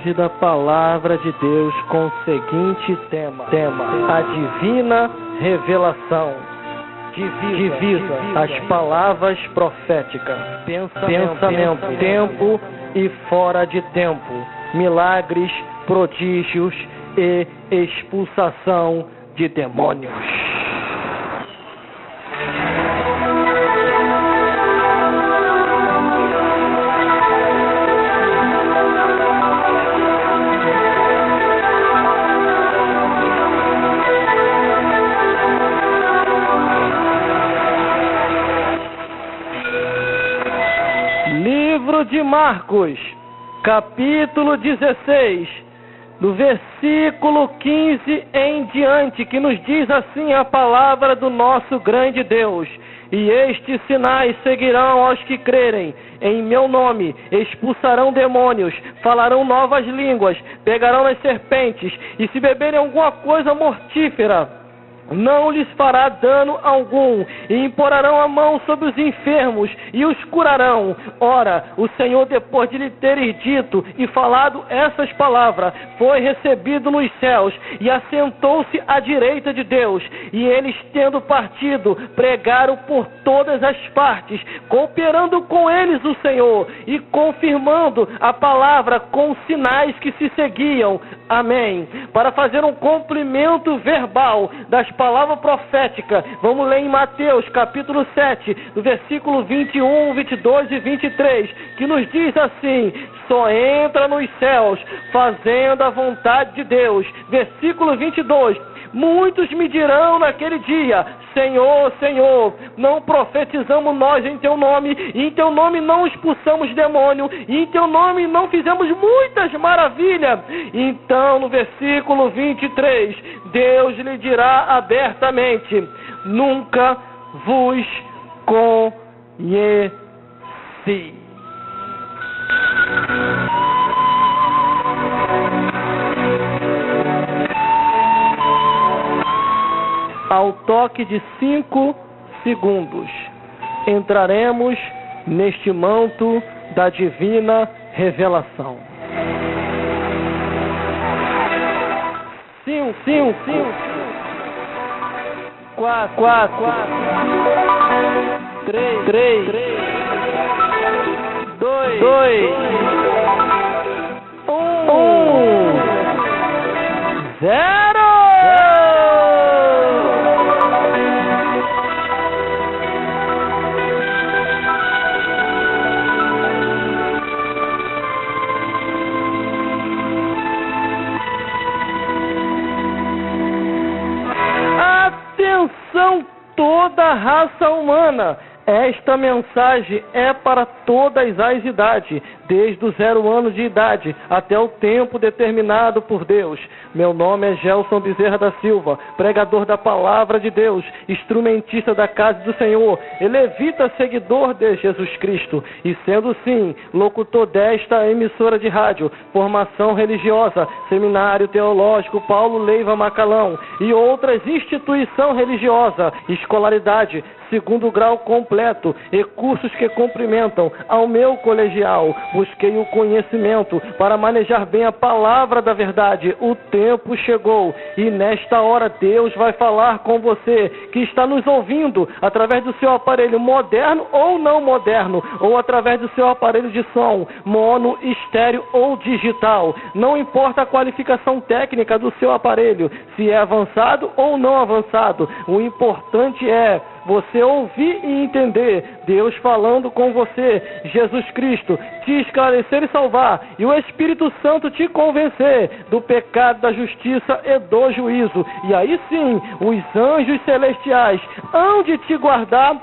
mensagem da Palavra de Deus com o seguinte tema: a divina revelação. Divisa as palavras proféticas, pensamento, tempo e fora de tempo, milagres, prodígios e expulsação de demônios. Livro de Marcos, capítulo 16, do versículo 15 em diante, que nos diz assim a palavra do nosso grande Deus: e estes sinais seguirão aos que crerem. Em meu nome expulsarão demônios, falarão novas línguas, pegarão nas serpentes, e se beberem alguma coisa mortífera, não lhes fará dano algum, e imporão a mão sobre os enfermos e os curarão. Ora, o Senhor, depois de lhe teres dito e falado essas palavras, foi recebido nos céus e assentou-se à direita de Deus. E eles, tendo partido, pregaram por todas as partes, cooperando com eles o Senhor e confirmando a palavra com sinais que se seguiam. Amém. Para fazer um cumprimento verbal das palavras proféticas, vamos ler em Mateus capítulo 7, do versículo 21, 22 e 23, que nos diz assim: só entra nos céus fazendo a vontade de Deus. Versículo 22, muitos me dirão naquele dia: Senhor, Senhor, não profetizamos nós em Teu nome, e em Teu nome não expulsamos demônio, e em Teu nome não fizemos muitas maravilhas? Então, no versículo 23, Deus lhe dirá abertamente: nunca vos conheci. Ao toque de 5 segundos, entraremos neste manto da divina revelação. 5, 4, 3, 2, 1, 0. Atenção, toda a raça humana! Esta mensagem é para todas as idades, desde os 0 anos de idade até o tempo determinado por Deus. Meu nome é Gelson Bezerra da Silva, pregador da Palavra de Deus, instrumentista da Casa do Senhor, elevita seguidor de Jesus Cristo, e sendo sim, locutor desta emissora de rádio, formação religiosa, seminário teológico Paulo Leiva Macalão e outras instituição religiosa, escolaridade, 2º grau completo e cursos que cumprimentam ao meu colegial. Busquei o conhecimento para manejar bem a palavra da verdade. O tempo chegou e nesta hora Deus vai falar com você que está nos ouvindo através do seu aparelho moderno ou não moderno, ou através do seu aparelho de som, mono, estéreo ou digital. Não importa a qualificação técnica do seu aparelho, se é avançado ou não avançado. O importante é você ouvir e entender Deus falando com você, Jesus Cristo te esclarecer e salvar, e o Espírito Santo te convencer do pecado, da justiça e do juízo. E aí sim, os anjos celestiais hão de te guardar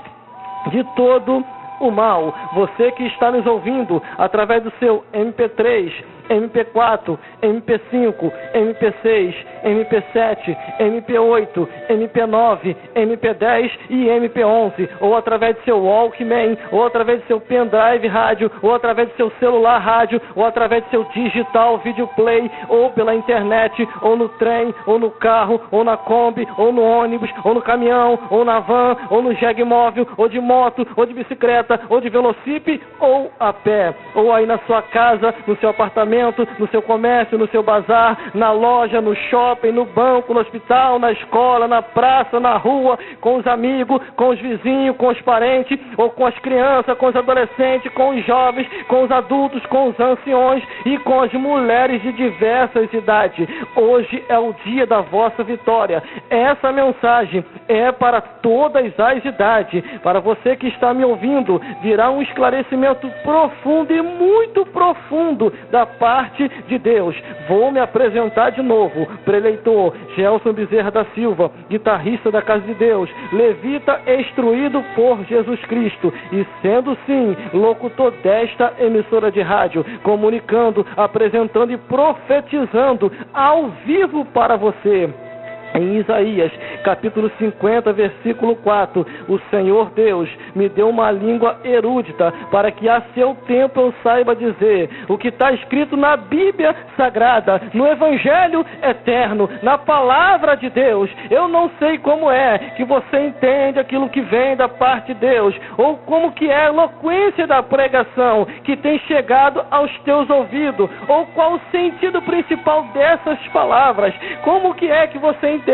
de todo o mal. Você que está nos ouvindo através do seu MP3, MP4, MP5, MP6, MP7, MP8, MP9, MP10 e MP11, ou através do seu Walkman, ou através do seu pendrive rádio, ou através do seu celular rádio, ou através do seu digital videoplay, ou pela internet, ou no trem, ou no carro, ou na Kombi, ou no ônibus, ou no caminhão, ou na van, ou no jegue móvel, ou de moto, ou de bicicleta, bicicleta, ou de velocípede, ou a pé, ou aí na sua casa, no seu apartamento, no seu comércio, no seu bazar, na loja, no shopping, no banco, no hospital, na escola, na praça, na rua, com os amigos, com os vizinhos, com os parentes, ou com as crianças, com os adolescentes, com os jovens, com os adultos, com os anciões e com as mulheres de diversas idades. Hoje é o dia da vossa vitória. Essa mensagem é para todas as idades. Para você que está me ouvindo, virá um esclarecimento profundo e muito profundo da parte de Deus. Vou me apresentar de novo. Preleitor Gelson Bezerra da Silva, guitarrista da Casa de Deus, levita instruído por Jesus Cristo e sendo sim locutor desta emissora de rádio, comunicando, apresentando e profetizando ao vivo para você. Em Isaías, capítulo 50, versículo 4, o Senhor Deus me deu uma língua erudita para que a seu tempo eu saiba dizer o que está escrito na Bíblia Sagrada, no Evangelho Eterno, na Palavra de Deus. Eu não sei como é que você entende aquilo que vem da parte de Deus, ou como que é a eloquência da pregação que tem chegado aos teus ouvidos, ou qual o sentido principal dessas palavras, como que é que você entende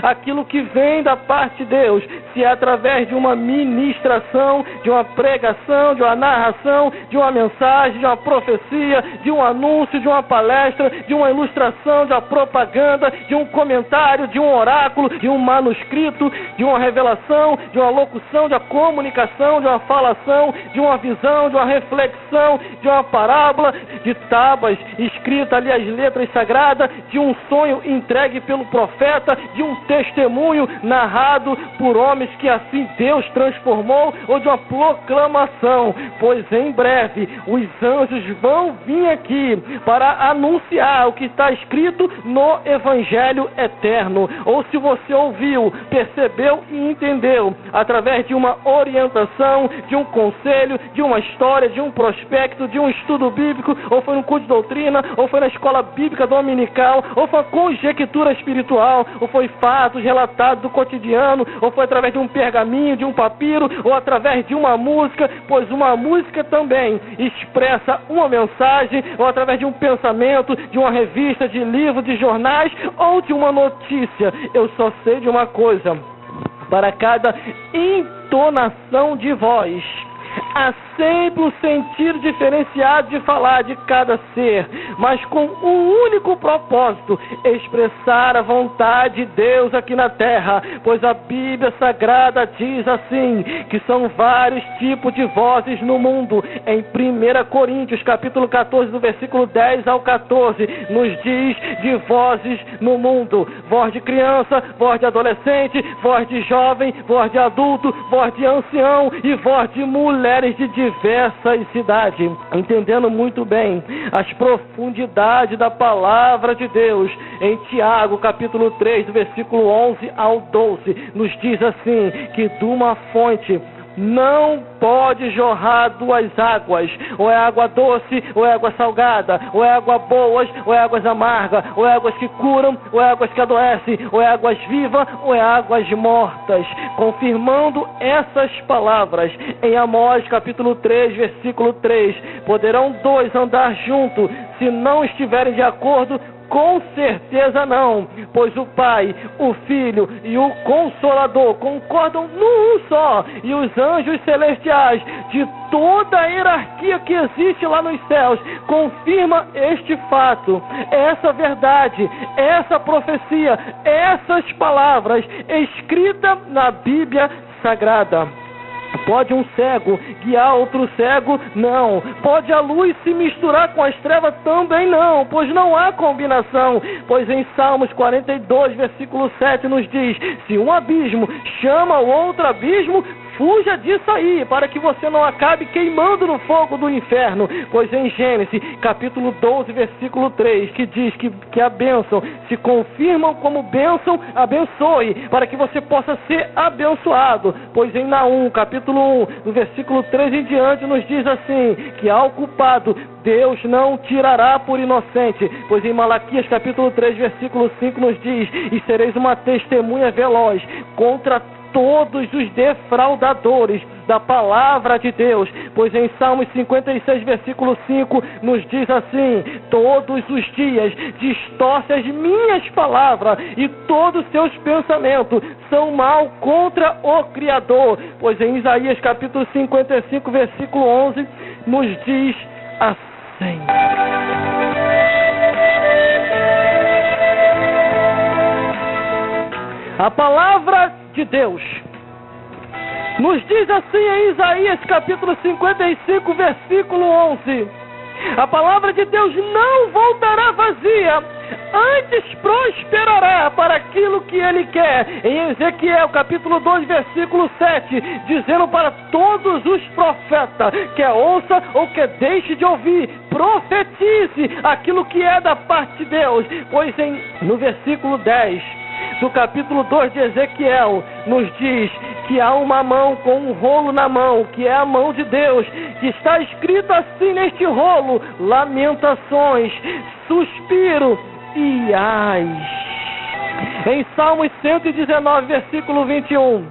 aquilo que vem da parte de Deus, se é através de uma ministração, de uma pregação, de uma narração, de uma mensagem, de uma profecia, de um anúncio, de uma palestra, de uma ilustração, de uma propaganda, de um comentário, de um oráculo, de um manuscrito, de uma revelação, de uma locução, de uma comunicação, de uma falação, de uma visão, de uma reflexão, de uma parábola, de tábuas escritas ali as letras sagradas, de um sonho entregue pelo profeta, de um testemunho narrado por homens que assim Deus transformou, ou de uma proclamação, pois em breve os anjos vão vir aqui para anunciar o que está escrito no Evangelho Eterno. Ou se você ouviu, percebeu e entendeu através de uma orientação, de um conselho, de uma história, de um prospecto, de um estudo bíblico, ou foi no curso de doutrina, ou foi na escola bíblica dominical, ou foi conjectura espiritual, ou foi fatos relatados do cotidiano, ou foi através de um pergaminho, de um papiro, ou através de uma música, pois uma música também expressa uma mensagem, ou através de um pensamento, de uma revista, de livro, de jornais, ou de uma notícia. Eu só sei de uma coisa: para cada entonação de voz, há sempre um sentido diferenciado de falar de cada ser, mas com um único propósito: expressar a vontade de Deus aqui na terra, pois a Bíblia Sagrada diz assim, que são vários tipos de vozes no mundo. Em 1 Coríntios, capítulo 14, do versículo 10 ao 14, nos diz de vozes no mundo: voz de criança, voz de adolescente, voz de jovem, voz de adulto, voz de ancião e voz de mulheres de diversas idades. Entendendo muito bem as profundidades da palavra de Deus, em Tiago, capítulo 3, do versículo 11 ao 12, nos diz assim, que de uma fonte não pode jorrar duas águas, ou é água doce, ou é água salgada, ou é água boas, ou é águas amargas, ou é águas que curam, ou é águas que adoecem, ou é águas vivas, ou é águas mortas. Confirmando essas palavras, em Amós capítulo 3, versículo 3, poderão dois andar juntos, se não estiverem de acordo? Com certeza não, pois o Pai, o Filho e o Consolador concordam num só, e os anjos celestiais de toda a hierarquia que existe lá nos céus confirma este fato, essa verdade, essa profecia, essas palavras escritas na Bíblia Sagrada. Pode um cego guiar outro cego? Não. Pode a luz se misturar com as trevas? Também não, pois não há combinação. Pois em Salmos 42, versículo 7 nos diz: se um abismo chama o outro abismo, fuja disso aí, para que você não acabe queimando no fogo do inferno. Pois em Gênesis, capítulo 12, versículo 3, que diz que a bênção se confirma como bênção, abençoe, para que você possa ser abençoado. Pois em Naum, capítulo 1, do versículo 3 em diante, nos diz assim, que ao culpado Deus não tirará por inocente. Pois em Malaquias, capítulo 3, versículo 5, nos diz: e sereis uma testemunha veloz contra todos os defraudadores da palavra de Deus, pois em Salmos 56, versículo 5, nos diz assim: todos os dias distorce as minhas palavras e todos os seus pensamentos são mal contra o Criador, pois em Isaías capítulo 55, versículo 11, nos diz assim. A palavra de Deus nos diz assim em Isaías capítulo 55, versículo 11: a palavra de Deus não voltará vazia, antes prosperará para aquilo que ele quer. Em Ezequiel capítulo 2, versículo 7, dizendo para todos os profetas, quer ouça ou quer deixe de ouvir, profetize aquilo que é da parte de Deus, pois no versículo 10 do capítulo 2 de Ezequiel, nos diz que há uma mão com um rolo na mão, que é a mão de Deus, que está escrito assim neste rolo: lamentações, suspiro e ai. Em Salmos 119, versículo 21,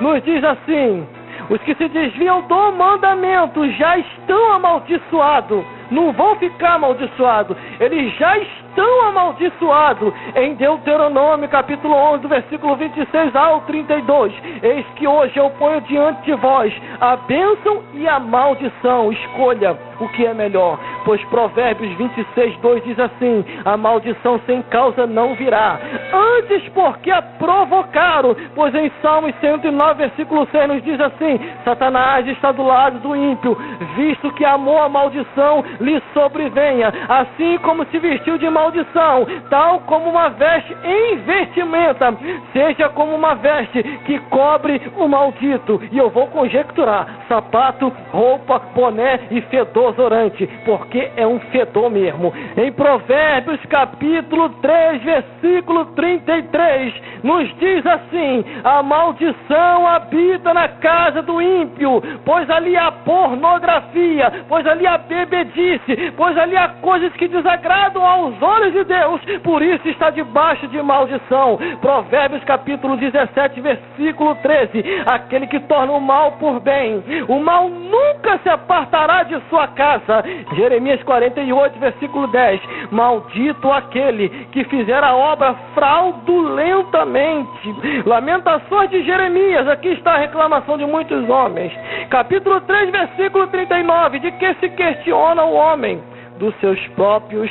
nos diz assim: os que se desviam do mandamento já estão amaldiçoados. Não vão ficar amaldiçoados, eles já estão amaldiçoados. Em Deuteronômio capítulo 11, do versículo 26 ao 32, eis que hoje eu ponho diante de vós a bênção e a maldição, escolha o que é melhor, pois Provérbios 26, 2 diz assim: a maldição sem causa não virá, antes porque a provocaram, pois em Salmos 109, versículo 6 nos diz assim: Satanás está do lado do ímpio, visto que amou a maldição lhe sobrevenha, assim como se vestiu de maldição, tal como uma veste em vestimenta, seja como uma veste que cobre o maldito. E eu vou conjecturar: sapato, roupa, boné e fedor zorante, porque é um fedor mesmo. Em Provérbios capítulo 3, versículo 33, nos diz assim: a maldição habita na casa do ímpio, pois ali há pornografia, pois ali há bebedice, pois ali há coisas que desagradam aos olhos de Deus, por isso está debaixo de maldição. Provérbios capítulo 17, versículo 13: aquele que torna o mal por bem, o mal nunca se apartará de sua casa. Jeremias 48, versículo 10: maldito aquele que fizer a obra fraudulentamente. Lamentações de Jeremias, aqui está a reclamação de muitos homens. Capítulo 3, versículo 39: de que se questiona o homem? Dos seus próprios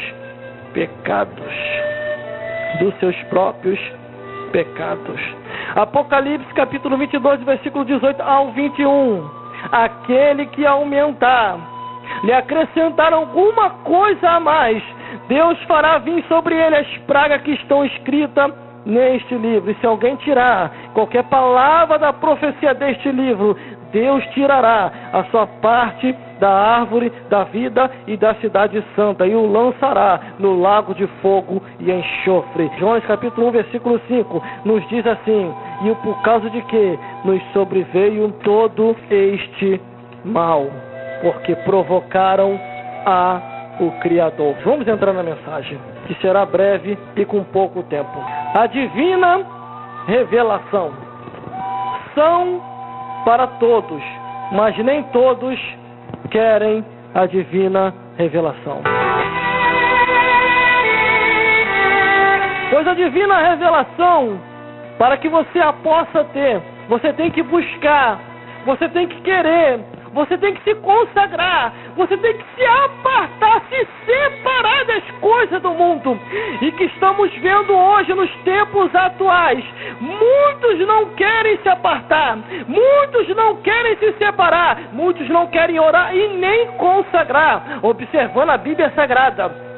pecados. Dos seus próprios pecados. Apocalipse capítulo 22, versículo 18 ao 21: aquele que aumentar, lhe acrescentar alguma coisa a mais, Deus fará vir sobre ele as pragas que estão escritas neste livro. E se alguém tirar qualquer palavra da profecia deste livro, Deus tirará a sua parte da árvore da vida e da cidade santa, e o lançará no lago de fogo e enxofre. João capítulo 1, versículo 5, nos diz assim: e por causa de que nos sobreveio todo este mal, porque provocaram o Criador. Vamos entrar na mensagem, que será breve e com pouco tempo. A divina revelação são para todos, mas nem todos querem a divina revelação. Pois a divina revelação, para que você a possa ter, você tem que buscar, você tem que querer, você tem que se consagrar, você tem que se apartar, se separar das coisas do mundo. E que estamos vendo hoje nos tempos atuais, muitos não querem se apartar, muitos não querem se separar, muitos não querem orar e nem consagrar. Observando a Bíblia Sagrada,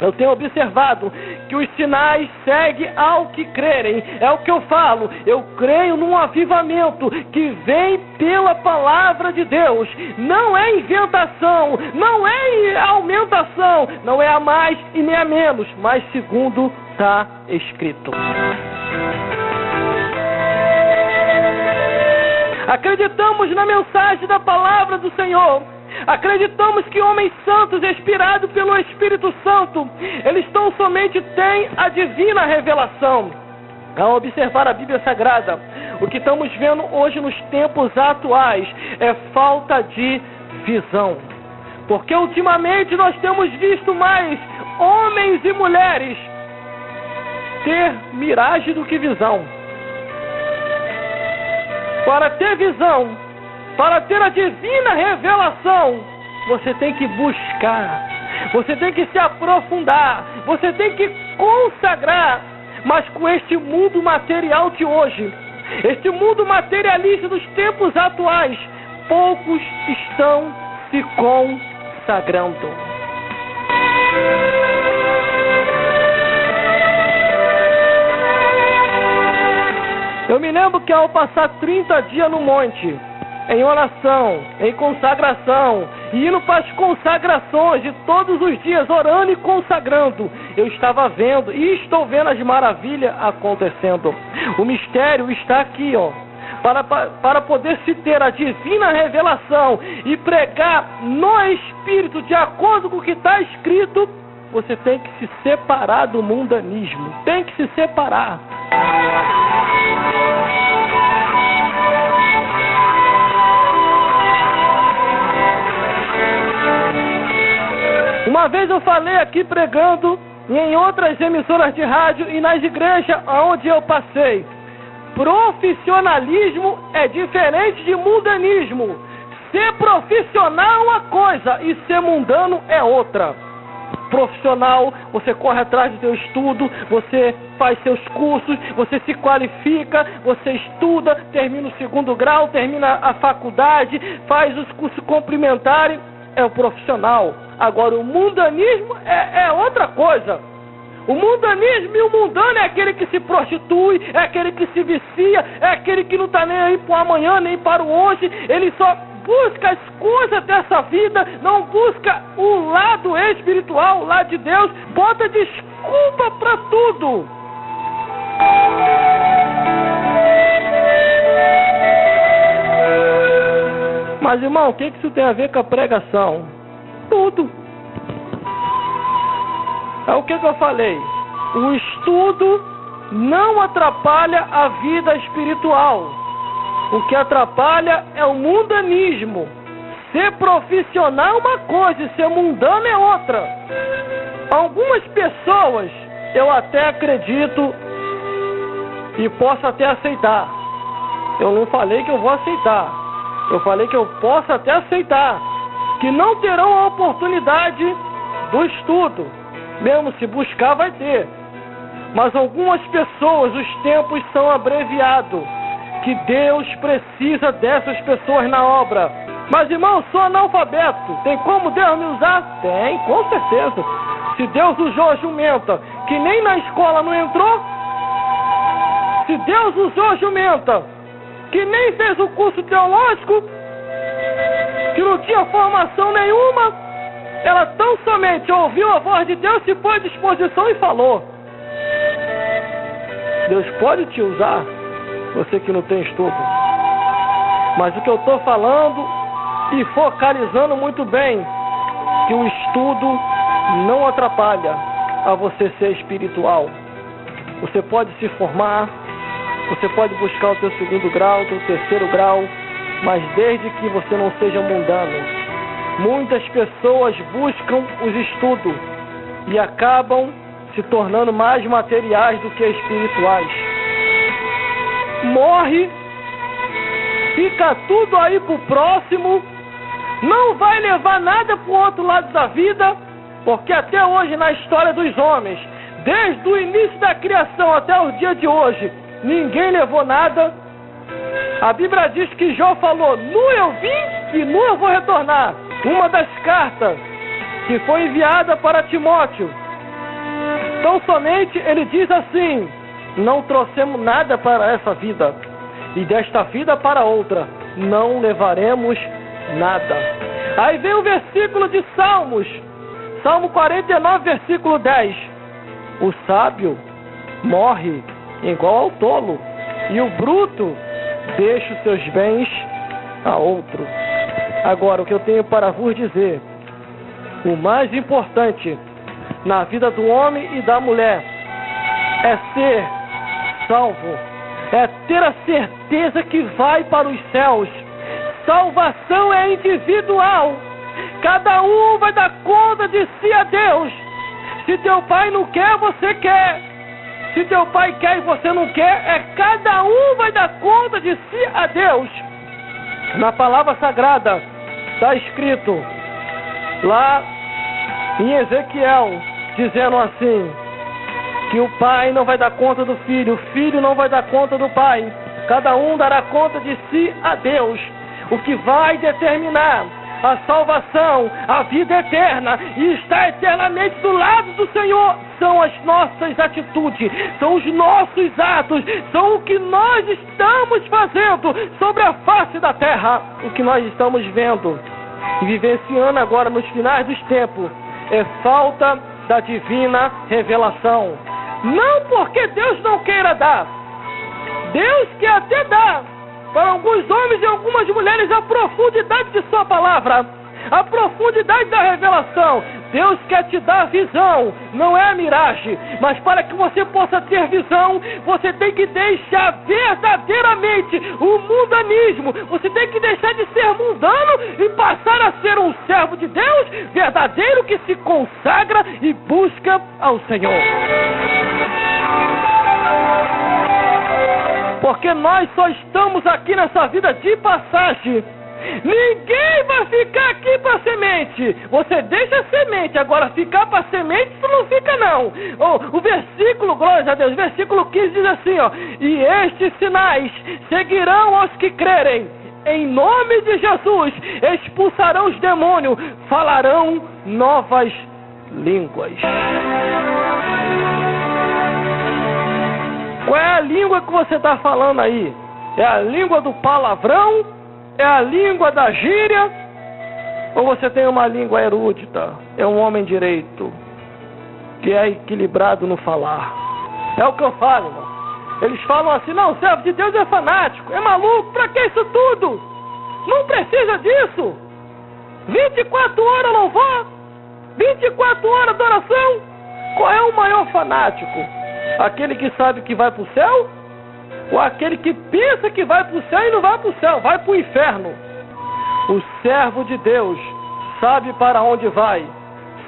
eu tenho observado que os sinais seguem ao que crerem. É o que eu falo. Eu creio num avivamento que vem pela palavra de Deus. Não é inventação, não é aumentação, não é a mais e nem a menos, mas segundo está escrito. Acreditamos na mensagem da palavra do Senhor. Acreditamos que homens santos, inspirados pelo Espírito Santo, eles tão somente têm a divina revelação. Ao observar a Bíblia Sagrada, O que estamos vendo hoje nos tempos atuais é falta de visão. Porque ultimamente nós temos visto mais homens e mulheres ter miragem do que visão. Para ter visão, para ter a divina revelação, você tem que buscar, você tem que se aprofundar, você tem que consagrar. Mas com este mundo material de hoje, este mundo materialista dos tempos atuais, poucos estão se consagrando. Eu me lembro que ao passar 30 dias no monte, em oração, em consagração, e indo para as consagrações de todos os dias, orando e consagrando, eu estava vendo e estou vendo as maravilhas acontecendo. O mistério está aqui, ó. Para poder se ter a divina revelação e pregar no Espírito, de acordo com o que está escrito, você tem que se separar do mundanismo. Tem que se separar. Uma vez eu falei aqui pregando em outras emissoras de rádio e nas igrejas onde eu passei. Profissionalismo é diferente de mundanismo. Ser profissional é uma coisa e ser mundano é outra. Profissional, você corre atrás do seu estudo, você faz seus cursos, você se qualifica, você estuda, termina o 2º grau, termina a faculdade, faz os cursos complementares, é o profissional. Agora, o mundanismo é outra coisa. O mundanismo e o mundano é aquele que se prostitui, é aquele que se vicia, é aquele que não está nem aí para o amanhã, nem para o hoje. Ele só busca as coisas dessa vida, não busca o lado espiritual, o lado de Deus. Bota desculpa para tudo. Mas, irmão, o que isso tem a ver com a pregação? Tudo. É o que eu falei. O estudo não atrapalha a vida espiritual. O que atrapalha é o mundanismo. Ser profissional é uma coisa e ser mundano é outra. Algumas pessoas eu até acredito e posso até aceitar. Eu não falei que eu vou aceitar. Eu falei que eu posso até aceitar. Que não terão a oportunidade do estudo. Mesmo se buscar, vai ter. Mas algumas pessoas, os tempos são abreviados. Que Deus precisa dessas pessoas na obra. Mas, irmão, sou analfabeto. Tem como Deus me usar? Tem, com certeza. Se Deus usou a jumenta, que nem na escola não entrou. Se Deus usou a jumenta, que nem fez o curso teológico, que não tinha formação nenhuma, ela tão somente ouviu a voz de Deus, se pôs à disposição e falou. Deus pode te usar, você que não tem estudo. Mas o que eu estou falando e focalizando muito bem, que o estudo não atrapalha a você ser espiritual. Você pode se formar, você pode buscar o teu 2º grau, o teu 3º grau, mas desde que você não seja mundano. Muitas pessoas buscam os estudos e acabam se tornando mais materiais do que espirituais. Morre, fica tudo aí pro próximo, não vai levar nada pro outro lado da vida, porque até hoje na história dos homens, desde o início da criação até o dia de hoje, ninguém levou nada. A Bíblia diz que Jó falou: nu eu vim e nu eu vou retornar. Uma das cartas que foi enviada para Timóteo, tão somente ele diz assim: não trouxemos nada para essa vida, e desta vida para outra não levaremos nada. Aí vem o versículo de Salmos, Salmo 49, versículo 10. O sábio morre igual ao tolo, e o bruto deixa os seus bens a outro. Agora, o que eu tenho para vos dizer, o mais importante na vida do homem e da mulher é ser salvo, é ter a certeza que vai para os céus. Salvação é individual. Cada um vai dar conta de si a Deus. Se teu pai não quer, você quer. Se teu pai quer e você não quer, cada um vai dar conta de si a Deus. Na palavra sagrada está escrito lá em Ezequiel, dizendo assim, que o pai não vai dar conta do filho, o filho não vai dar conta do pai. Cada um dará conta de si a Deus. O que vai determinar a salvação, a vida eterna e estar eternamente do lado do Senhor são as nossas atitudes, são os nossos atos, são o que nós estamos fazendo sobre a face da terra. O que nós estamos vendo e vivenciando agora nos finais dos tempos é falta da divina revelação. Não porque Deus não queira dar, Deus quer até dar para alguns homens e algumas mulheres a profundidade de sua palavra, a profundidade da revelação. Deus quer te dar visão, não é miragem, mas para que você possa ter visão, você tem que deixar verdadeiramente o mundanismo, você tem que deixar de ser mundano e passar a ser um servo de Deus verdadeiro que se consagra e busca ao Senhor. Porque nós só estamos aqui nessa vida de passagem. Ninguém vai ficar aqui para semente. Você deixa a semente, agora ficar para semente, tu não fica não. O versículo, glória a Deus, versículo 15 diz assim, ó: e estes sinais seguirão aos que crerem. Em nome de Jesus expulsarão os demônios, falarão novas línguas. Qual é a língua que você está falando aí? É a língua do palavrão? É a língua da gíria? Ou você tem uma língua erudita? É um homem direito, que é equilibrado no falar. É o que eu falo, irmão. Eles falam assim, não, o servo de Deus é fanático, é maluco, pra que isso tudo? Não precisa disso. 24 horas louvor, 24 horas adoração. Qual é o maior fanático? Aquele que sabe que vai para o céu? Ou aquele que pensa que vai para o céu e não vai para o céu, vai para o inferno? O servo de Deus sabe para onde vai.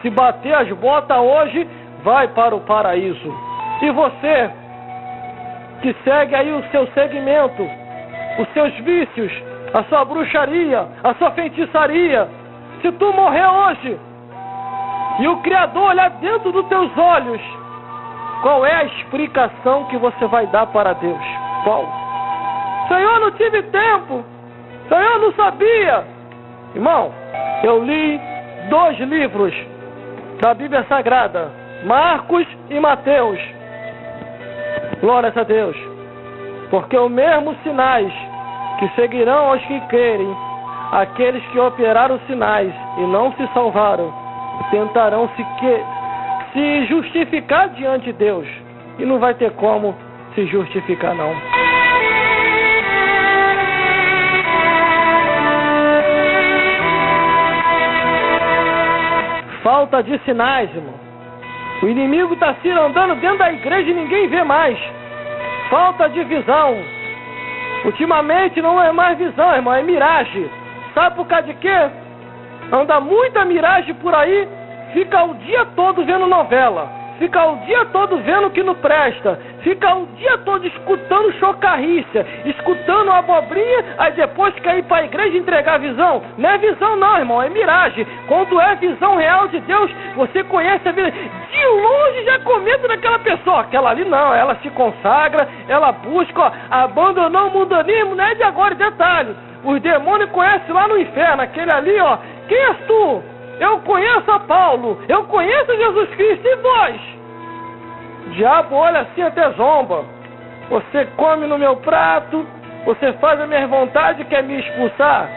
Se bater as botas hoje, vai para o paraíso. E você, que segue aí o seu segmento, os seus vícios, a sua bruxaria, a sua feitiçaria, se tu morrer hoje e o Criador olhar dentro dos teus olhos, qual é a explicação que você vai dar para Deus? Qual? Senhor, não tive tempo. Senhor, não sabia. Irmão, eu li 2 livros da Bíblia Sagrada, Marcos e Mateus. Glórias a Deus. Porque os mesmos sinais que seguirão aos que crerem, aqueles que operaram sinais e não se salvaram, tentarão se justificar diante de Deus, e não vai ter como se justificar não. Falta de sinais, irmão. O inimigo está se andando dentro da igreja e ninguém vê mais. Falta de visão. Ultimamente não é mais visão, irmão, é miragem. Sabe por causa de quê? Anda muita miragem por aí. Fica o dia todo vendo novela, fica o dia todo vendo o que não presta, fica o dia todo escutando chocarrícia, escutando abobrinha, aí depois quer ir para a igreja entregar visão. Não é visão não, irmão, é miragem. Quando é visão real de Deus, você conhece a vida. De longe já comenta daquela pessoa, aquela ali não, ela se consagra, ela busca, ó, abandonou o mundanismo, não é de agora, detalhe. Os demônios conhecem lá no inferno, aquele ali, ó, quem és tu? Eu conheço a Paulo, eu conheço Jesus Cristo, e vós? O diabo olha assim até zomba. Você come no meu prato, você faz a minha vontade e quer me expulsar?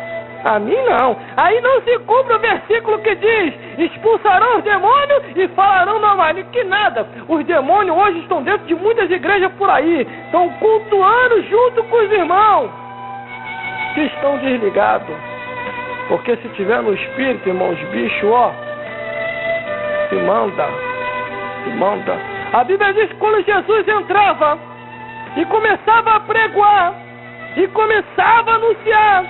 A mim não. Aí não se cumpre o versículo que diz: expulsarão os demônios e falarão normais. Que nada. Os demônios hoje estão dentro de muitas igrejas por aí, estão cultuando junto com os irmãos que estão desligados. Porque se tiver no espírito, irmão, os bichos, ó, se manda. A Bíblia diz que quando Jesus entrava e começava a pregoar, e começava a anunciar.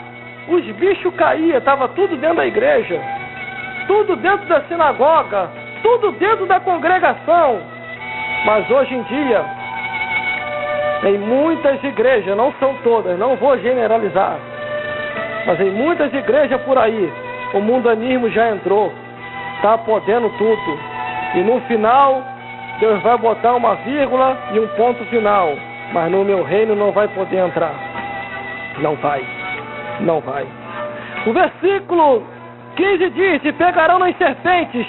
Os bichos caíam, estava tudo dentro da igreja, tudo dentro da sinagoga, tudo dentro da congregação. Mas hoje em dia, em muitas igrejas, não são todas, não vou generalizar, mas em muitas igrejas por aí, o mundanismo já entrou, está podendo tudo. E no final, Deus vai botar uma vírgula e um ponto final. Mas no meu reino não vai poder entrar. Não vai. Não vai. O versículo 15 diz: e pegarão nas serpentes,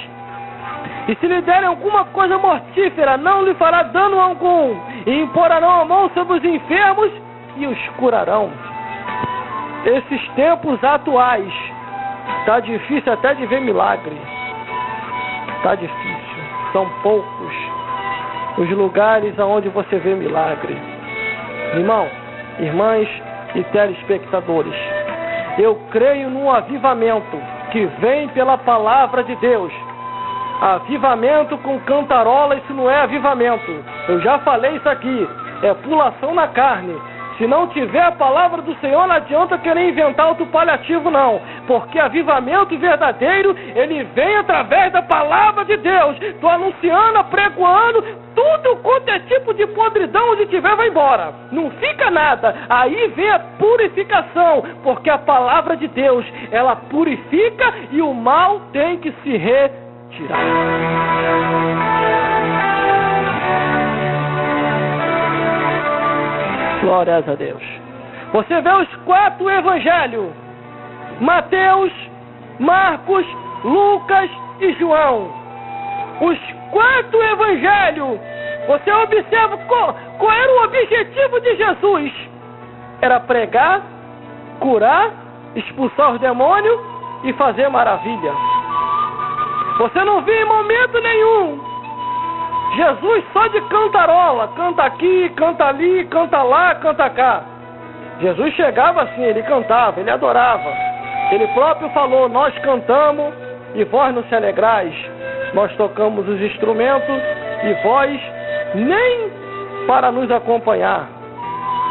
e se lhe derem alguma coisa mortífera, não lhe fará dano algum, e imporarão a mão sobre os enfermos e os curarão. Esses tempos atuais, está difícil até de ver milagre. Está difícil. São poucos os lugares onde você vê milagre. Irmão, irmãs e telespectadores, eu creio num avivamento que vem pela palavra de Deus. Avivamento com cantarola, isso não é avivamento. Eu já falei isso aqui, é pulação na carne. Se não tiver a palavra do Senhor, não adianta querer inventar outro paliativo, não. Porque avivamento verdadeiro, ele vem através da palavra de Deus. Estou anunciando, apregoando, tudo quanto é tipo de podridão onde tiver, vai embora. Não fica nada. Aí vem a purificação, porque a palavra de Deus, ela purifica e o mal tem que se retirar. Glórias a Deus. Você vê os 4 evangelhos: Mateus, Marcos, Lucas e João. Os 4 evangelhos, você observa qual era o objetivo de Jesus. Era pregar, curar, expulsar os demônios e fazer maravilha. Você não viu em momento nenhum Jesus só de cantarola, canta aqui, canta ali, canta lá, canta cá. Jesus chegava assim, ele cantava, ele adorava. Ele próprio falou: nós cantamos e vós não se alegrais. Nós tocamos os instrumentos e vós nem para nos acompanhar.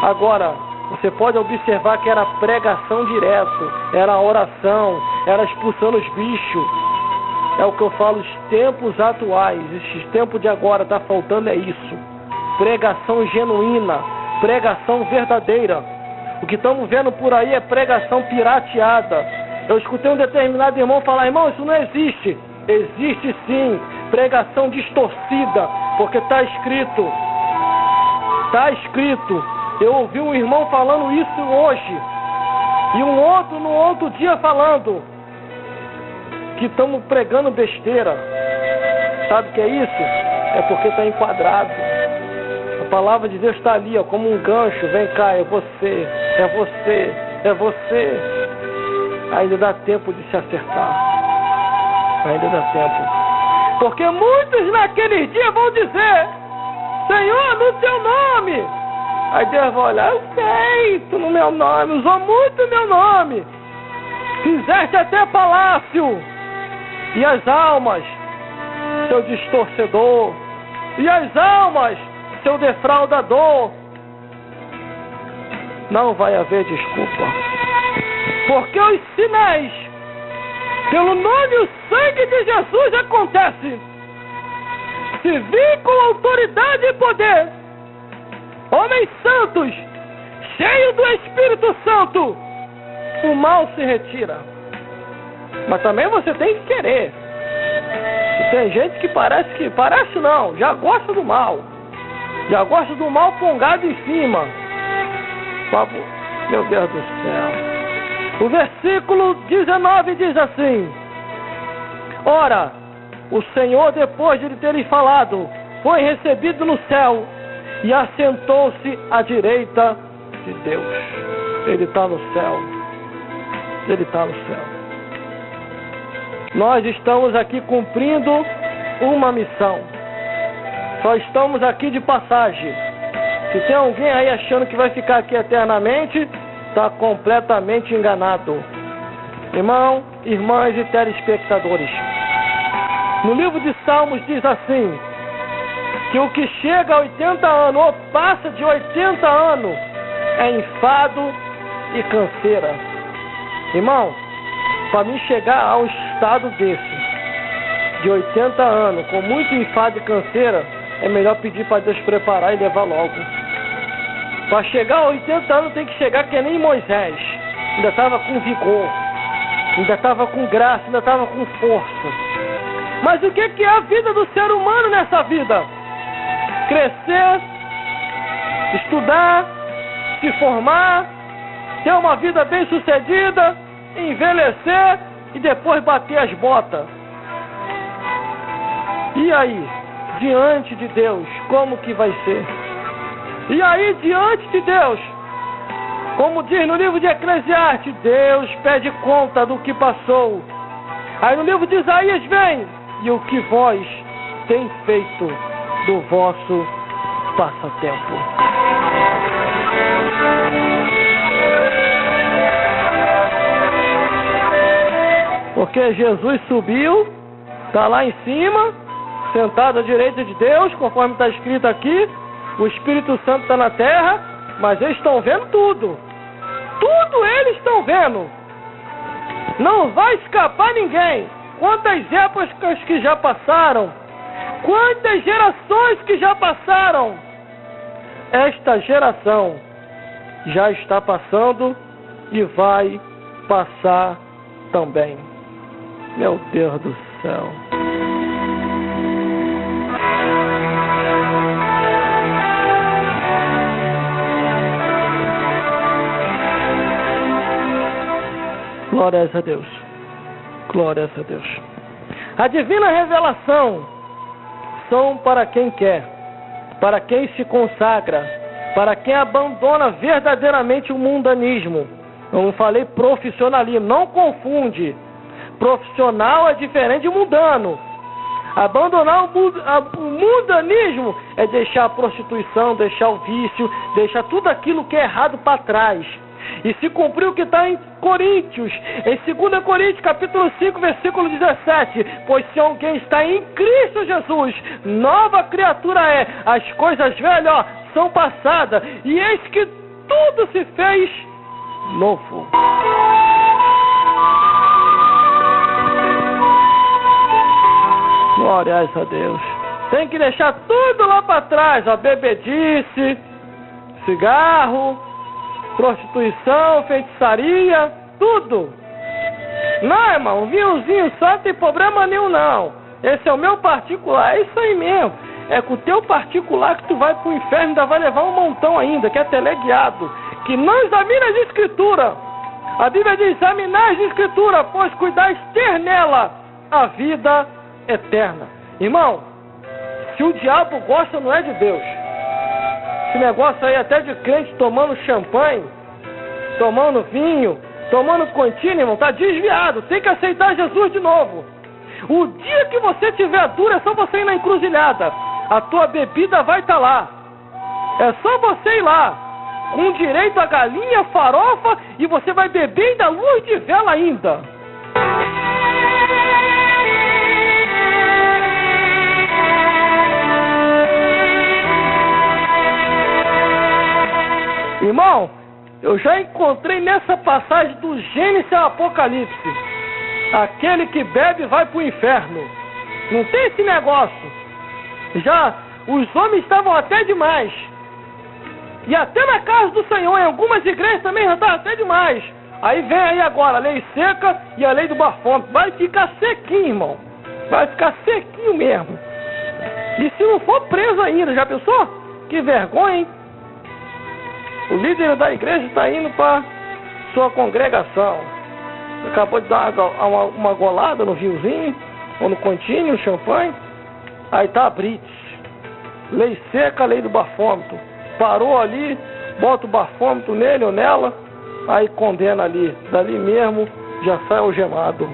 Agora, você pode observar que era pregação direto, era oração, era expulsando os bichos. É o que eu falo, os tempos atuais, esses tempos de agora, está faltando é isso. Pregação genuína, pregação verdadeira. O que estamos vendo por aí é pregação pirateada. Eu escutei um determinado irmão falar: irmão, isso não existe. Existe sim, pregação distorcida, porque está escrito. Está escrito. Eu ouvi um irmão falando isso hoje, e um outro no outro dia falando que estamos pregando besteira. Sabe o que é isso? É porque está enquadrado. A palavra de Deus está ali, ó, como um gancho. Vem cá, é você, é você, é você. Ainda dá tempo de se acertar. Ainda dá tempo. Porque muitos naqueles dias vão dizer: Senhor, no teu nome. Aí Deus vai olhar: eu sei, tu no meu nome, usou muito o meu nome. Fizeste até palácio. E as almas, seu distorcedor. E as almas, seu defraudador. Não vai haver desculpa. Porque os sinais, pelo nome e o sangue de Jesus, acontece. Se vir com autoridade e poder, homens santos, cheios do Espírito Santo, o mal se retira. Mas também você tem que querer. E tem gente que parece não, já gosta do mal. Já gosta do mal pongado em cima. Meu Deus do céu. O versículo 19 diz assim: ora, o Senhor, depois de ter lhe falado, foi recebido no céu e assentou-se à direita de Deus. Ele está no céu. Ele está no céu. Nós estamos aqui cumprindo uma missão. Só estamos aqui de passagem. Se tem alguém aí achando que vai ficar aqui eternamente, está completamente enganado. Irmão, irmãs e telespectadores, no livro de Salmos diz assim: que o que chega a 80 anos ou passa de 80 anos é enfado e canseira. Irmão, para mim chegar a um estado desse, de 80 anos, com muito enfado e canseira, é melhor pedir para Deus preparar e levar logo. Para chegar a 80 anos tem que chegar que nem Moisés. Ainda estava com vigor, ainda estava com graça, ainda estava com força. Mas o que é a vida do ser humano nessa vida? Crescer, estudar, se formar, ter uma vida bem sucedida, envelhecer e depois bater as botas. E aí, diante de Deus, como que vai ser? E aí, diante de Deus, como diz no livro de Eclesiastes, Deus pede conta do que passou. Aí no livro de Isaías vem, e o que vós tem feito do vosso passatempo. Porque Jesus subiu, está lá em cima, sentado à direita de Deus, conforme está escrito aqui. O Espírito Santo está na terra, mas eles estão vendo tudo. Tudo eles estão vendo. Não vai escapar ninguém. Quantas épocas que já passaram, quantas gerações que já passaram. Esta geração já está passando e vai passar também. Meu Deus do céu. Glórias a Deus. Glórias a Deus. A divina revelação são para quem quer, para quem se consagra, para quem abandona verdadeiramente o mundanismo. Eu não falei profissionalismo, não confunde. Profissional é diferente de mundano. Abandonar o mundanismo é deixar a prostituição, deixar o vício, deixar tudo aquilo que é errado para trás. E se cumpriu o que está em Coríntios, em 2 Coríntios, capítulo 5, versículo 17. Pois se alguém está em Cristo Jesus, nova criatura é. As coisas velhas são passadas, e eis que tudo se fez novo. Glórias a Deus. Tem que deixar tudo lá para trás, a bebedice, cigarro, prostituição, feitiçaria, tudo. Não, irmão, vinhozinho só não tem problema nenhum, não. Esse é o meu particular, é isso aí mesmo. É com o teu particular que tu vai pro inferno, ainda vai levar um montão ainda, que é teleguiado. Que não examina as escrituras. A Bíblia diz, examinar as escrituras, pois cuidais ter nela a vida eterna. Irmão, se o diabo gosta, não é de Deus. Esse negócio aí até de crente tomando champanhe, tomando vinho, tomando contínuo, irmão, tá desviado. Tem que aceitar Jesus de novo. O dia que você tiver duro, é só você ir na encruzilhada. A tua bebida vai estar lá. É só você ir lá, com direito a galinha, farofa, e você vai beber ainda luz de vela ainda. Irmão, eu já encontrei nessa passagem do Gênesis ao Apocalipse. Aquele que bebe vai para o inferno. Não tem esse negócio. Já os homens estavam até demais. E até na casa do Senhor, em algumas igrejas também já está até demais. Aí vem aí agora a lei seca e a lei do bafômetro. Vai ficar sequinho, irmão. Vai ficar sequinho mesmo. E se não for preso ainda, já pensou? Que vergonha, hein? O líder da igreja está indo para sua congregação. Acabou de dar uma golada no vinhozinho, ou no contínuo, no champanhe. Aí está a brite. Lei seca, lei do bafômetro. Parou ali, bota o bafômetro nele ou nela, aí condena ali. Dali mesmo já sai algemado.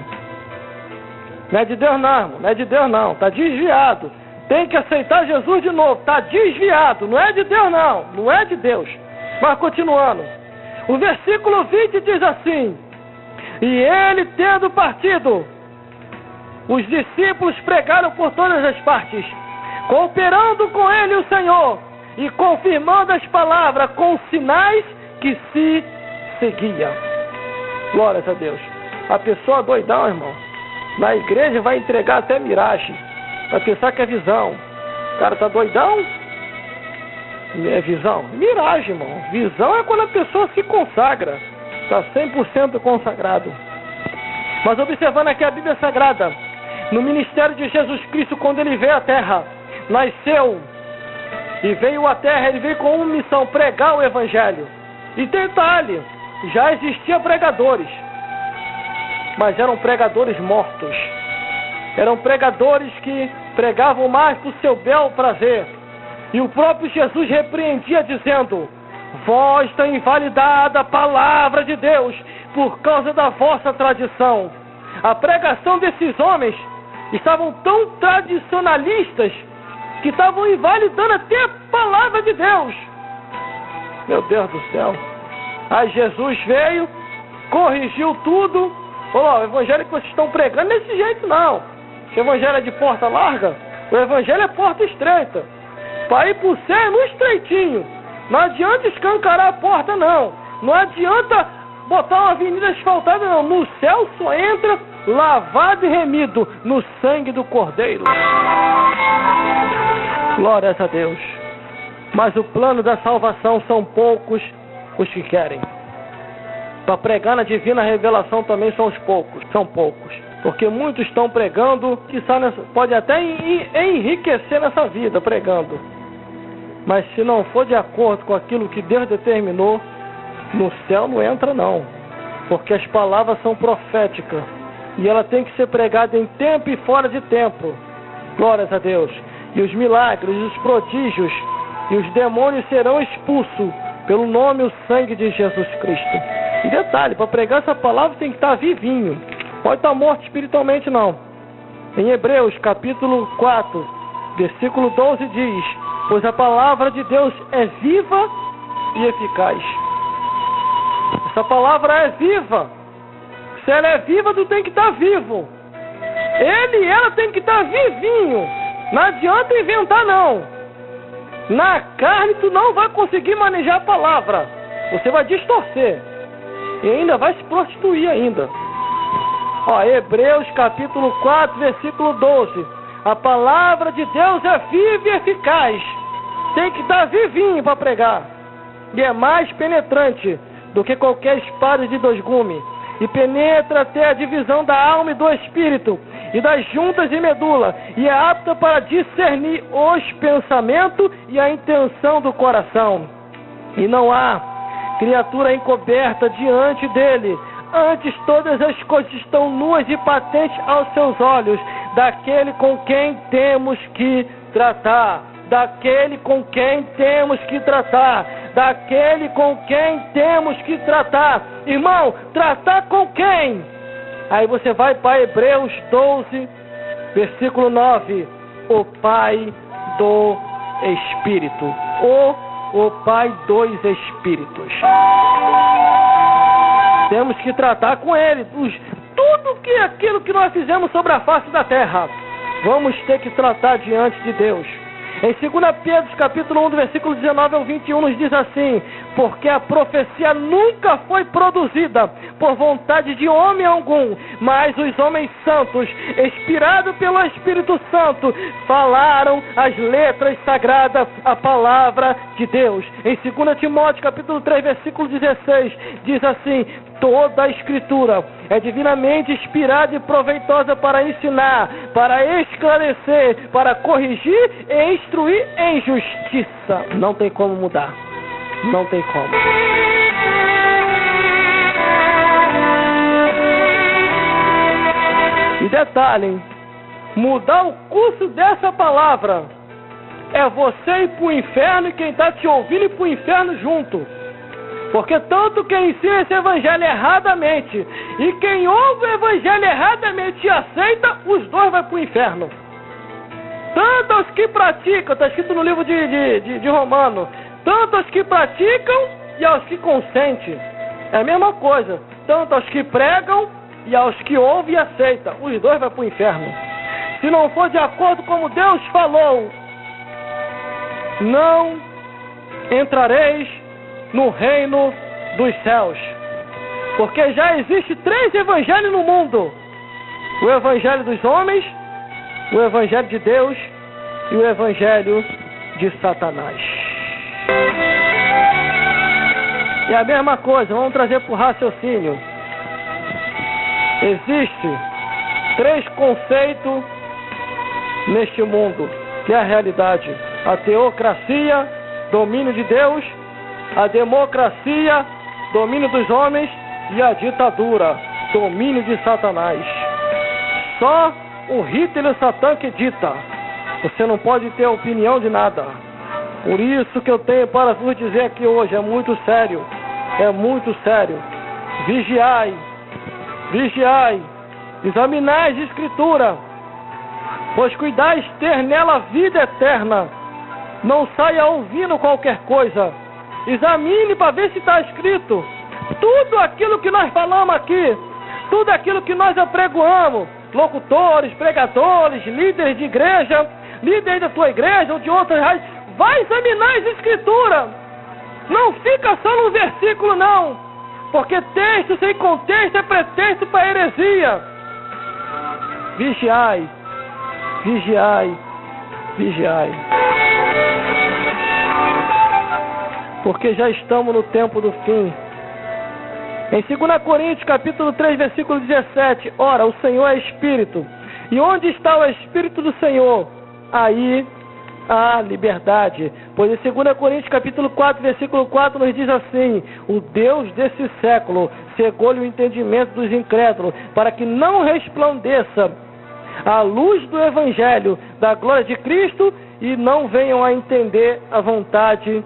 Não é de Deus não, irmão. Não é de Deus não. Está desviado. Tem que aceitar Jesus de novo. Está desviado. Não é de Deus não. Não é de Deus. Mas continuando, o versículo 20 diz assim: e ele tendo partido, os discípulos pregaram por todas as partes, cooperando com ele o Senhor e confirmando as palavras com sinais que se seguiam. Glórias a Deus. A pessoa doidão, irmão, na igreja vai entregar até miragem, vai pensar que é visão. O cara tá doidão? É visão? Miragem, irmão. Visão é quando a pessoa se consagra, está 100% consagrado. Mas observando aqui a Bíblia Sagrada, no ministério de Jesus Cristo, quando ele veio à terra, nasceu e veio à terra, ele veio com uma missão: pregar o Evangelho. E detalhe, já existiam pregadores, mas eram pregadores mortos. Eram pregadores que pregavam mais por seu bel prazer. E o próprio Jesus repreendia, dizendo: vós está invalidada a palavra de Deus por causa da vossa tradição. A pregação desses homens estavam tão tradicionalistas que estavam invalidando até a palavra de Deus. Meu Deus do céu. Aí Jesus veio, corrigiu tudo. Falou: o evangelho que vocês estão pregando não é desse jeito não. O evangelho é de porta larga, o evangelho é porta estreita. Para ir para o céu é no estreitinho. Não adianta escancarar a porta não. Não adianta botar uma avenida asfaltada não. No céu só entra lavado e remido no sangue do Cordeiro. Glórias a Deus. Mas o plano da salvação são poucos os que querem. Para pregar na divina revelação também são poucos. Porque muitos estão pregando, que pode até enriquecer nessa vida pregando. Mas se não for de acordo com aquilo que Deus determinou, no céu não entra não. Porque as palavras são proféticas. E ela tem que ser pregada em tempo e fora de tempo. Glórias a Deus. E os milagres, os prodígios e os demônios serão expulsos pelo nome e o sangue de Jesus Cristo. E detalhe, para pregar essa palavra tem que estar vivinho. Pode estar morto espiritualmente não. Em Hebreus capítulo 4, versículo 12 diz: pois a palavra de Deus é viva e eficaz. Essa palavra é viva. Se ela é viva, tu tem que estar vivo. Ele e ela tem que estar vivinho. Não adianta inventar não. Na carne tu não vai conseguir manejar a palavra. Você vai distorcer. E ainda vai se prostituir ainda. Ó, Hebreus capítulo 4, versículo 12. A palavra de Deus é viva e eficaz. Tem que estar vivinho para pregar. E é mais penetrante do que qualquer espada de dois gumes. E penetra até a divisão da alma e do espírito, e das juntas e medula, e é apta para discernir os pensamentos e a intenção do coração. E não há criatura encoberta diante dele. Antes todas as coisas estão nuas e patentes aos seus olhos, daquele com quem temos que tratar. Daquele com quem temos que tratar. Daquele com quem temos que tratar. Irmão, tratar com quem? Aí você vai para Hebreus 12, versículo 9. O Pai do Espírito. O Pai dos Espíritos. Temos que tratar com Ele. Tudo que aquilo que nós fizemos sobre a face da terra, vamos ter que tratar diante de Deus. Em 2 Pedro, capítulo 1, do versículo 19 ao 21, nos diz assim: porque a profecia nunca foi produzida por vontade de homem algum, mas os homens santos, inspirados pelo Espírito Santo, falaram as letras sagradas, a palavra de Deus. Em 2 Timóteo, capítulo 3, versículo 16, diz assim: toda a Escritura é divinamente inspirada e proveitosa para ensinar, para esclarecer, para corrigir e instruir em justiça. Não tem como mudar. Não tem como. E detalhe, mudar o curso dessa palavra é você ir para o inferno e quem está te ouvindo ir para o inferno junto. Porque tanto quem ensina esse evangelho erradamente e quem ouve o evangelho erradamente e aceita, os dois vão para o inferno. Tanto aos que praticam, está escrito no livro de Romanos, tanto aos que praticam e aos que consentem. É a mesma coisa. Tanto aos que pregam e aos que ouvem e aceitam. Os dois vão para o inferno. Se não for de acordo com como Deus falou, não entrareis no reino dos céus. Porque já existe 3 evangelhos no mundo: o evangelho dos homens, o evangelho de Deus e o evangelho de Satanás. E a mesma coisa, vamos trazer para o raciocínio. Existe 3 conceitos neste mundo, que é a realidade: a teocracia, domínio de Deus; a democracia, domínio dos homens; e a ditadura, domínio de Satanás. Só o Hitler e o Satã que dita. Você não pode ter opinião de nada. Por isso que eu tenho para vos dizer aqui hoje, é muito sério. É muito sério. Vigiai, vigiai, examinai as Escrituras, pois cuidais ter nela vida eterna. Não saia ouvindo qualquer coisa. Examine para ver se está escrito. Tudo aquilo que nós falamos aqui, tudo aquilo que nós apregoamos, locutores, pregadores, líderes de igreja, líderes da tua igreja ou de outras rádios, vai examinar as Escrituras. Não fica só no versículo não, porque texto sem contexto é pretexto para heresia. Vigiai, vigiai, vigiai. Porque já estamos no tempo do fim. Em 2 Coríntios, capítulo 3, versículo 17, ora, o Senhor é Espírito, e onde está o Espírito do Senhor, aí há liberdade. Pois em 2 Coríntios, capítulo 4, versículo 4, nos diz assim: o Deus desse século cegou-lhe o entendimento dos incrédulos, para que não resplandeça a luz do Evangelho da glória de Cristo, e não venham a entender a vontade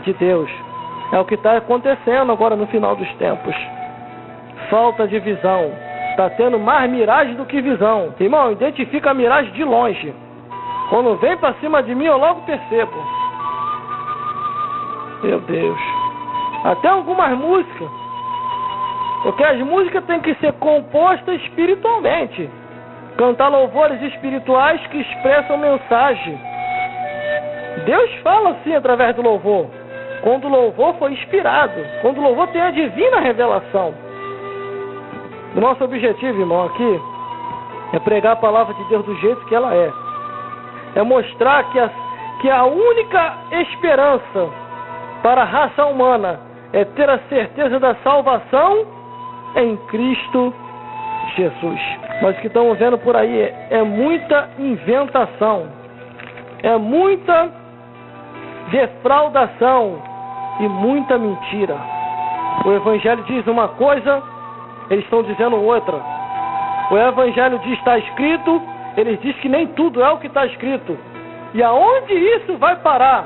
de Deus. É o que está acontecendo agora no final dos tempos. Falta de visão. Está tendo mais miragem do que visão. Irmão, identifica a miragem de longe. Quando vem para cima de mim, eu logo percebo. Meu Deus. Até algumas músicas. Porque as músicas têm que ser compostas espiritualmente. Cantar louvores espirituais que expressam mensagem. Deus fala assim através do louvor. Quando o louvor foi inspirado, quando o louvor tem a divina revelação. O nosso objetivo, irmão, aqui é pregar a palavra de Deus do jeito que ela é. É mostrar que a única esperança para a raça humana é ter a certeza da salvação em Cristo Jesus. Mas o que estamos vendo por aí é muita inventação, é muita defraudação e muita mentira. O Evangelho diz uma coisa, eles estão dizendo outra. O Evangelho diz está escrito, eles dizem que nem tudo é o que está escrito. E aonde isso vai parar?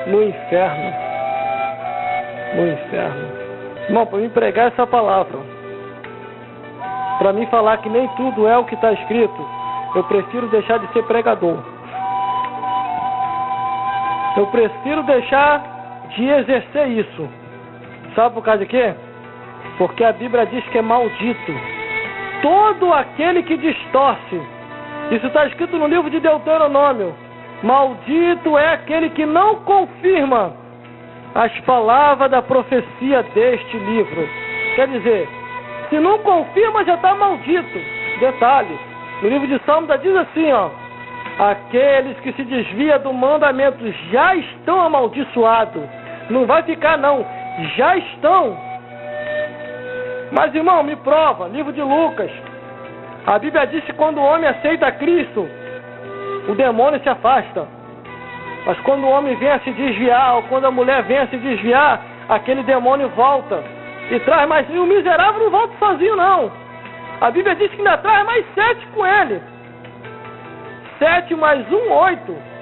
No inferno. No inferno. Irmão, para mim pregar essa palavra, para mim falar que nem tudo é o que está escrito, eu prefiro deixar de ser pregador. Eu prefiro deixar de exercer isso. Sabe por causa de quê? Porque a Bíblia diz que é maldito todo aquele que distorce. Isso está escrito no livro de Deuteronômio. Maldito é aquele que não confirma as palavras da profecia deste livro. Quer dizer, se não confirma, já está maldito. Detalhe, no livro de Salmos diz assim, ó: aqueles que se desviam do mandamento já estão amaldiçoados. Não vai ficar não, já estão. Mas irmão, me prova, livro de Lucas. A Bíblia diz que quando o homem aceita Cristo, o demônio se afasta. Mas quando o homem vem a se desviar, ou quando a mulher vem a se desviar, aquele demônio volta e traz mais. E o miserável não volta sozinho não. A Bíblia diz que ainda traz mais 7 com ele. 7 mais 1, 8.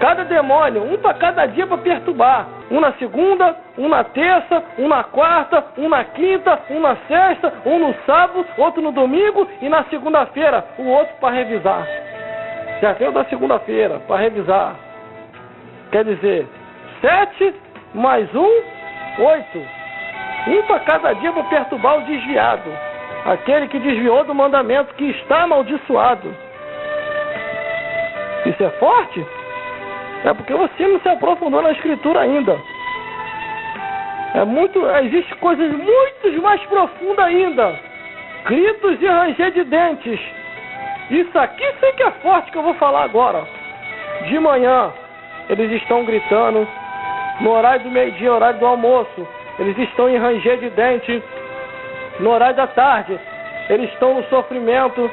Cada demônio, um para cada dia para perturbar. Um na segunda, um na terça, um na quarta, um na quinta, um na sexta, um no sábado, outro no domingo e na segunda-feira, o outro para revisar. Já veio da segunda-feira para revisar. Quer dizer, 7 mais 1, 8. Um para cada dia para perturbar o desviado. Aquele que desviou do mandamento, que está amaldiçoado. Isso é forte? É porque você não se aprofundou na Escritura ainda. Existem coisas muito mais profundas ainda. Gritos e ranger de dentes. Isso aqui sim que é forte que eu vou falar agora. De manhã, eles estão gritando. No horário do meio-dia, horário do almoço, eles estão em ranger de dente. No horário da tarde, eles estão no sofrimento.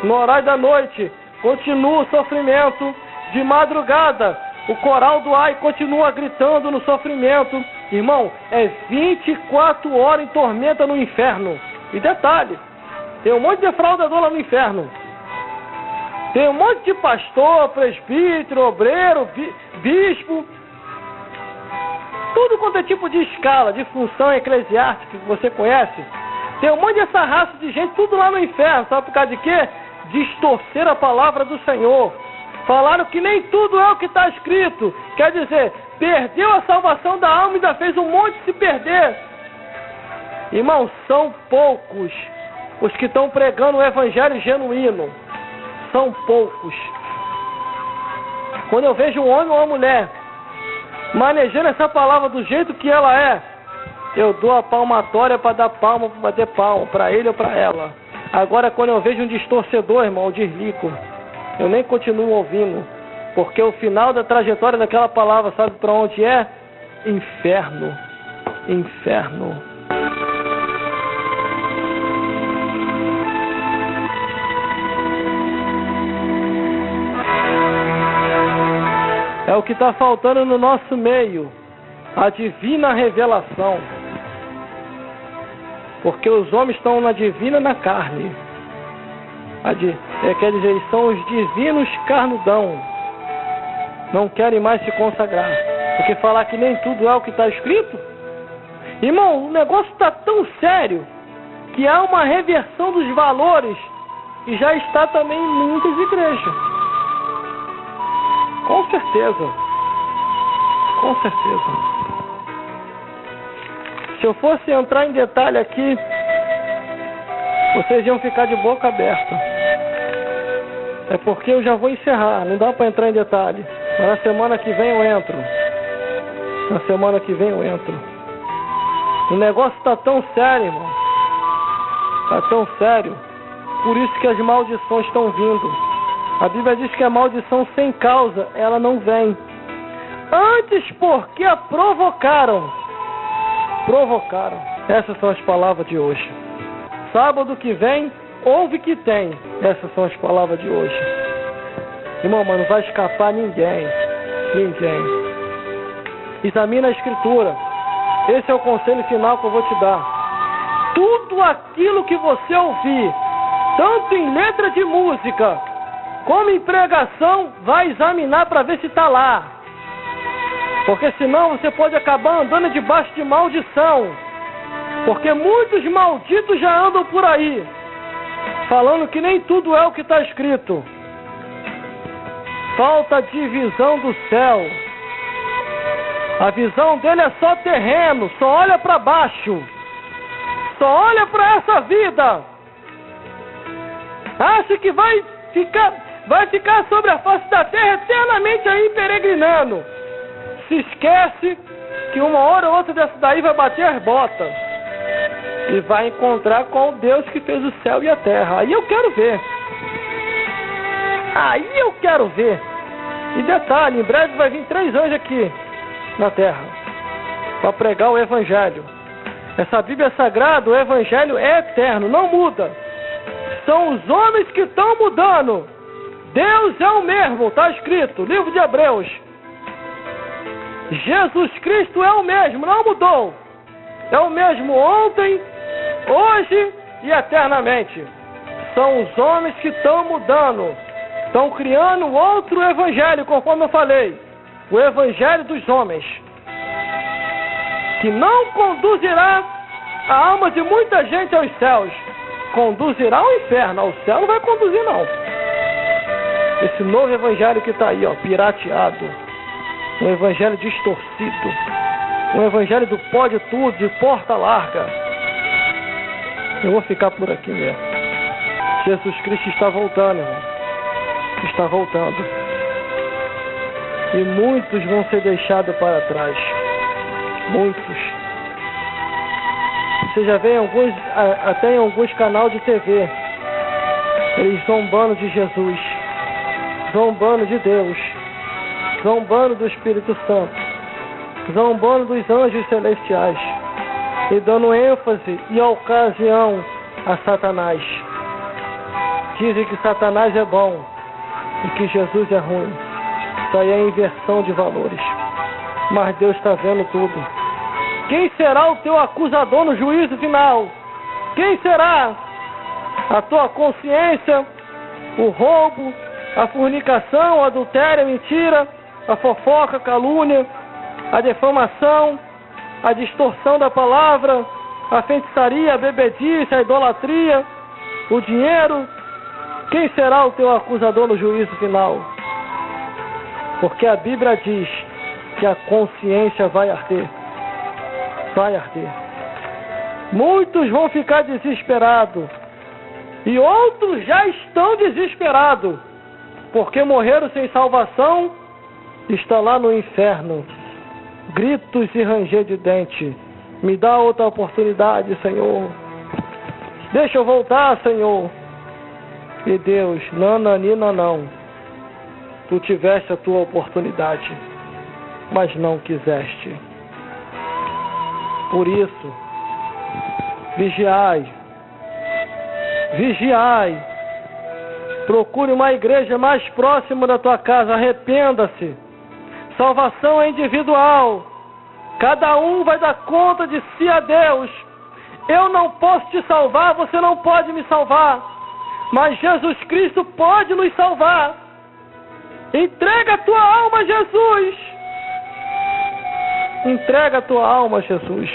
No horário da noite, continua o sofrimento. De madrugada, o coral do ai continua gritando no sofrimento. Irmão, é 24 horas em tormenta no inferno. E detalhe, tem um monte de defraudador lá no inferno. Tem um monte de pastor, presbítero, obreiro, bispo. Tudo quanto é tipo de escala, de função eclesiástica que você conhece. Tem um monte dessa raça de gente, tudo lá no inferno. Sabe por causa de quê? Distorcer a palavra do Senhor. Falaram que nem tudo é o que está escrito. Quer dizer, perdeu a salvação da alma e ainda fez um monte se perder. Irmão, são poucos os que estão pregando o evangelho genuíno. São poucos. Quando eu vejo um homem ou uma mulher manejando essa palavra do jeito que ela é, eu dou a palmatória para dar palma, para bater palma, para ele ou para ela. Agora, quando eu vejo um distorcedor, irmão, eu desligo. Eu nem continuo ouvindo, porque o final da trajetória daquela palavra, sabe para onde é? Inferno. Inferno. É o que está faltando no nosso meio, a divina revelação. Porque os homens estão na divina na carne. Quer dizer, eles são os divinos carnudão. Não querem mais se consagrar. Porque falar que nem tudo é o que está escrito. Irmão, o negócio está tão sério que há uma reversão dos valores e já está também em muitas igrejas. Com certeza. Com certeza. Se eu fosse entrar em detalhe aqui, vocês iam ficar de boca aberta. É porque eu já vou encerrar, não dá para entrar em detalhe. Mas na semana que vem eu entro. Na semana que vem eu entro. O negócio está tão sério, irmão. Está tão sério. Por isso que as maldições estão vindo. A Bíblia diz que a maldição sem causa, ela não vem. Antes porque a provocaram. Provocaram. Essas são as palavras de hoje. Sábado que vem, ouve que tem. Essas são as palavras de hoje. Irmão, mas não vai escapar ninguém. Ninguém. Examina a Escritura. Esse é o conselho final que eu vou te dar. Tudo aquilo que você ouvir, tanto em letra de música, como em pregação, vai examinar para ver se está lá. Porque senão você pode acabar andando debaixo de maldição. Porque muitos malditos já andam por aí, falando que nem tudo é o que está escrito. Falta divisão do céu. A visão dele é só terreno, só olha para baixo. Só olha para essa vida. Acha que vai ficar sobre a face da terra eternamente aí peregrinando. Se esquece que uma hora ou outra dessa daí vai bater as botas. E vai encontrar com o Deus que fez o céu e a terra. Aí eu quero ver. Aí eu quero ver. E detalhe, em breve vai vir 3 anjos aqui na terra para pregar o Evangelho. Essa Bíblia Sagrada, o Evangelho é eterno, não muda. São os homens que estão mudando. Deus é o mesmo, está escrito, livro de Hebreus. Jesus Cristo é o mesmo, não mudou. É o mesmo ontem, hoje e eternamente. São os homens que estão mudando. Estão criando outro evangelho, conforme eu falei. O evangelho dos homens. Que não conduzirá a alma de muita gente aos céus. Conduzirá ao inferno. Ao céu não vai conduzir, não. Esse novo evangelho que está aí, ó, pirateado. Um evangelho distorcido. Um evangelho do pode tudo, de porta larga. Eu vou ficar por aqui mesmo. Jesus Cristo está voltando, irmão. Está voltando. E muitos vão ser deixados para trás. Muitos. Você já vê até em alguns canais de TV, eles zombando de Jesus, zombando de Deus, zombando do Espírito Santo, zombando dos anjos celestiais e dando ênfase e ocasião a Satanás. Dizem que Satanás é bom e que Jesus é ruim. Isso aí é inversão de valores. Mas Deus está vendo tudo. Quem será o teu acusador no juízo final? Quem será? A tua consciência, o roubo, a fornicação, o adultério, a mentira, a fofoca, a calúnia, a defamação, a distorção da palavra, a feitiçaria, a bebedice, a idolatria, o dinheiro. Quem será o teu acusador no juízo final? Porque a Bíblia diz que a consciência vai arder. Vai arder. Muitos vão ficar desesperados. E outros já estão desesperados. Porque morreram sem salvação, está lá no inferno. Gritos e ranger de dente. Me dá outra oportunidade, Senhor. Deixa eu voltar, Senhor. E Deus, não. Tu tiveste a tua oportunidade, mas não quiseste. Por isso, vigiai. Procure uma igreja mais próxima da tua casa. Arrependa-se. Salvação é individual. Cada um vai dar conta de si a Deus. Eu não posso te salvar, você não pode me salvar. Mas Jesus Cristo pode nos salvar. Entrega a tua alma a Jesus. Entrega a tua alma a Jesus.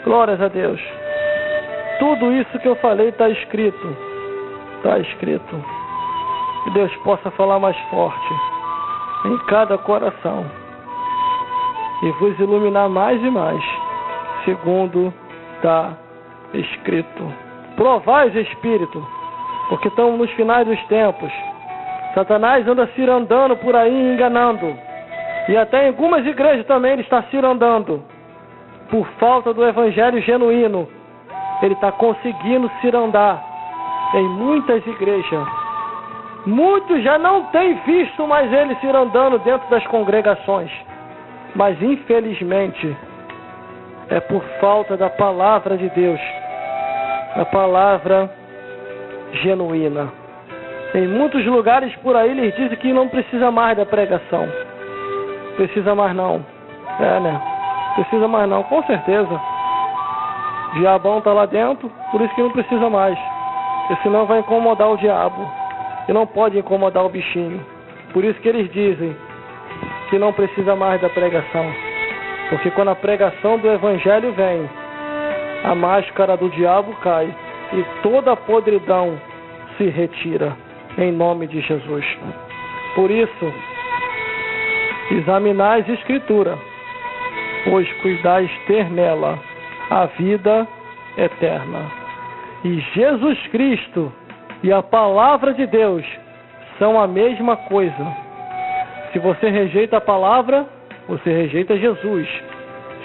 Glórias a Deus. Tudo isso que eu falei está escrito. Está escrito. Que Deus possa falar mais forte em cada coração e vos iluminar mais e mais, segundo está escrito. Provai os espíritos, porque estamos nos finais dos tempos. Satanás anda cirandando por aí, enganando. E até em algumas igrejas também ele está cirandando. Por falta do evangelho genuíno, ele está conseguindo cirandar em muitas igrejas. Muitos já não têm visto mais ele cirandando dentro das congregações. Mas infelizmente é por falta da palavra de Deus, a palavra genuína. Em muitos lugares por aí eles dizem que não precisa mais da pregação. Precisa mais não. Precisa mais não, com certeza. O diabão está lá dentro, por isso que não precisa mais. Porque senão vai incomodar o diabo. E não pode incomodar o bichinho. Por isso que eles dizem que não precisa mais da pregação. Porque quando a pregação do evangelho vem, a máscara do diabo cai e toda a podridão se retira, em nome de Jesus. Por isso, examinai as Escrituras, pois cuidais ter nela a vida eterna. E Jesus Cristo e a palavra de Deus são a mesma coisa. Se você rejeita a palavra, você rejeita Jesus.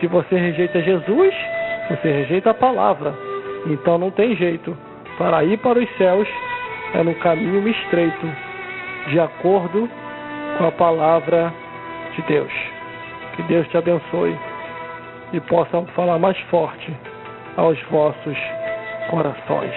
Se você rejeita Jesus, você rejeita a palavra. Então não tem jeito. Para ir para os céus é no caminho estreito, de acordo com a palavra de Deus. Que Deus te abençoe e possa falar mais forte aos vossos corações.